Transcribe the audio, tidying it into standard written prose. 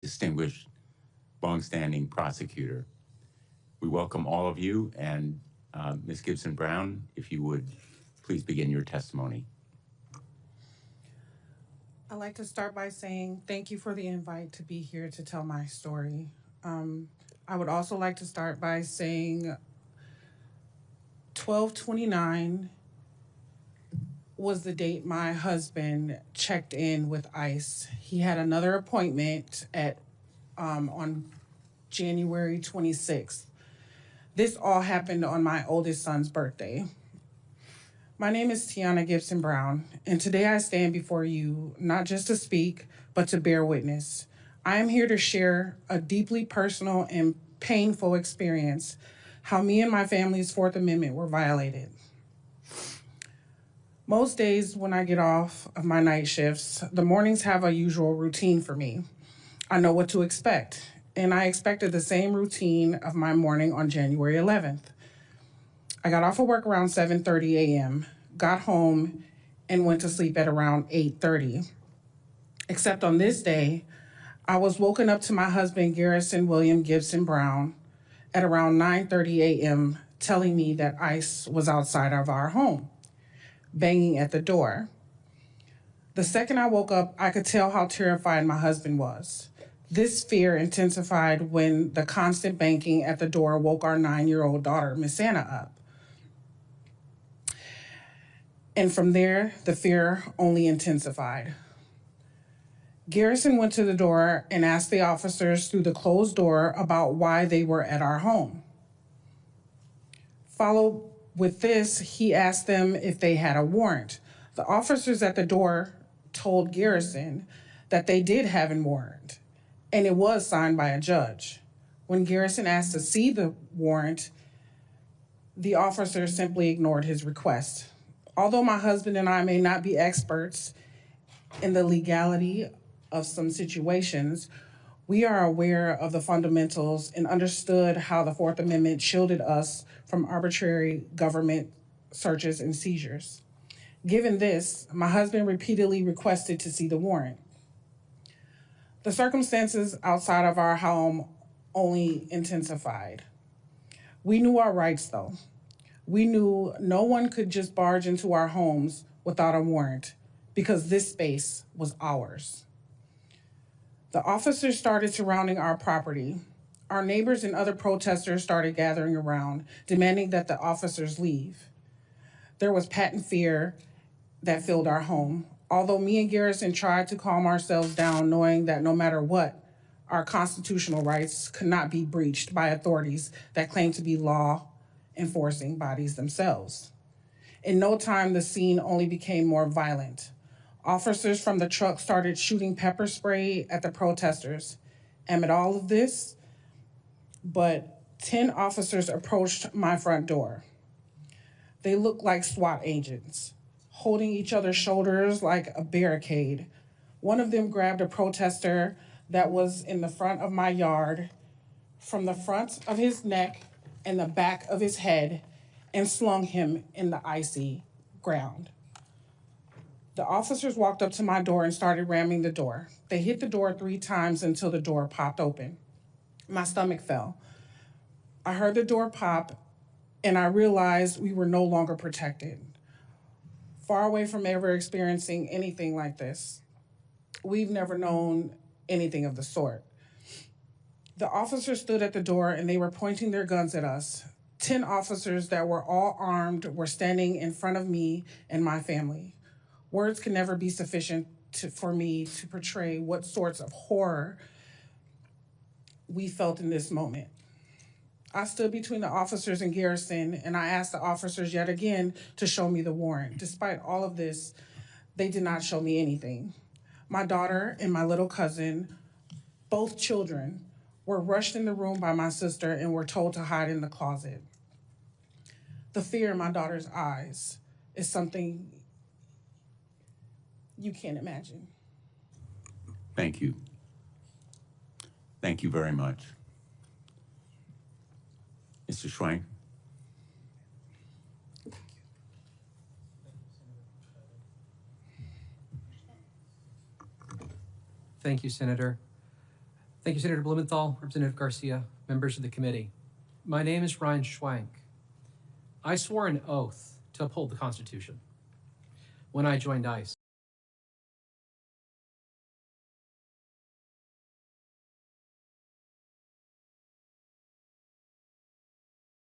distinguished, longstanding prosecutor. We welcome all of you, and Ms. Gibson Brown, if you would please begin your testimony. I'd like to start by saying thank you for the invite to be here to tell my story. I would also like to start by saying 12/29 was the date my husband checked in with ICE. He had another appointment at on January 26th. This all happened on my oldest son's birthday. My name is Teyana Gibson Brown, and today I stand before you not just to speak, but to bear witness. I am here to share a deeply personal and painful experience, how me and my family's Fourth Amendment were violated. Most days when I get off of my night shifts, the mornings have a usual routine for me. I know what to expect, and I expected the same routine of my morning on January 11th. I got off of work around 7:30 a.m., got home, and went to sleep at around 8:30. Except on this day, I was woken up to my husband, Garrison William Gibson Brown, at around 9:30 a.m., telling me that ICE was outside of our home, banging at the door. The second I woke up, I could tell how terrified my husband was. This fear intensified when the constant banging at the door woke our 9-year-old daughter, Miss Anna, up. And from there, the fear only intensified. Garrison went to the door and asked the officers through the closed door about why they were at our home. Followed with this, he asked them if they had a warrant. The officers at the door told Garrison that they did have a warrant, and it was signed by a judge. When Garrison asked to see the warrant, the officer simply ignored his request. Although my husband and I may not be experts in the legality of some situations, we are aware of the fundamentals and understood how the Fourth Amendment shielded us from arbitrary government searches and seizures. Given this, my husband repeatedly requested to see the warrant. The circumstances outside of our home only intensified. We knew our rights, though. We knew no one could just barge into our homes without a warrant because this space was ours. The officers started surrounding our property. Our neighbors and other protesters started gathering around, demanding that the officers leave. There was patent fear that filled our home, although me and Garrison tried to calm ourselves down, knowing that no matter what, our constitutional rights could not be breached by authorities that claim to be law enforcing bodies themselves. In no time, the scene only became more violent. Officers from the truck started shooting pepper spray at the protesters. Amid all of this, but 10 officers approached my front door. They looked like SWAT agents, holding each other's shoulders like a barricade. One of them grabbed a protester that was in the front of my yard from the front of his neck and the back of his head and slung him in the icy ground. The officers walked up to my door and started ramming the door. They hit the door 3 times until the door popped open. My stomach fell. I heard the door pop, and I realized we were no longer protected. Far away from ever experiencing anything like this. We've never known anything of the sort. The officers stood at the door and they were pointing their guns at us. 10 officers that were all armed were standing in front of me and my family. Words can never be sufficient for me to portray what sorts of horror we felt in this moment. I stood between the officers and Garrison, and I asked the officers yet again to show me the warrant. Despite all of this, they did not show me anything. My daughter and my little cousin, both children, were rushed in the room by my sister and were told to hide in the closet. The fear in my daughter's eyes is something you can't imagine. Thank you. Thank you very much. Mr. Schwank. Thank you, Senator. Thank you, Senator Blumenthal, Representative Garcia, members of the committee. My name is Ryan Schwank. I swore an oath to uphold the Constitution when I joined ICE.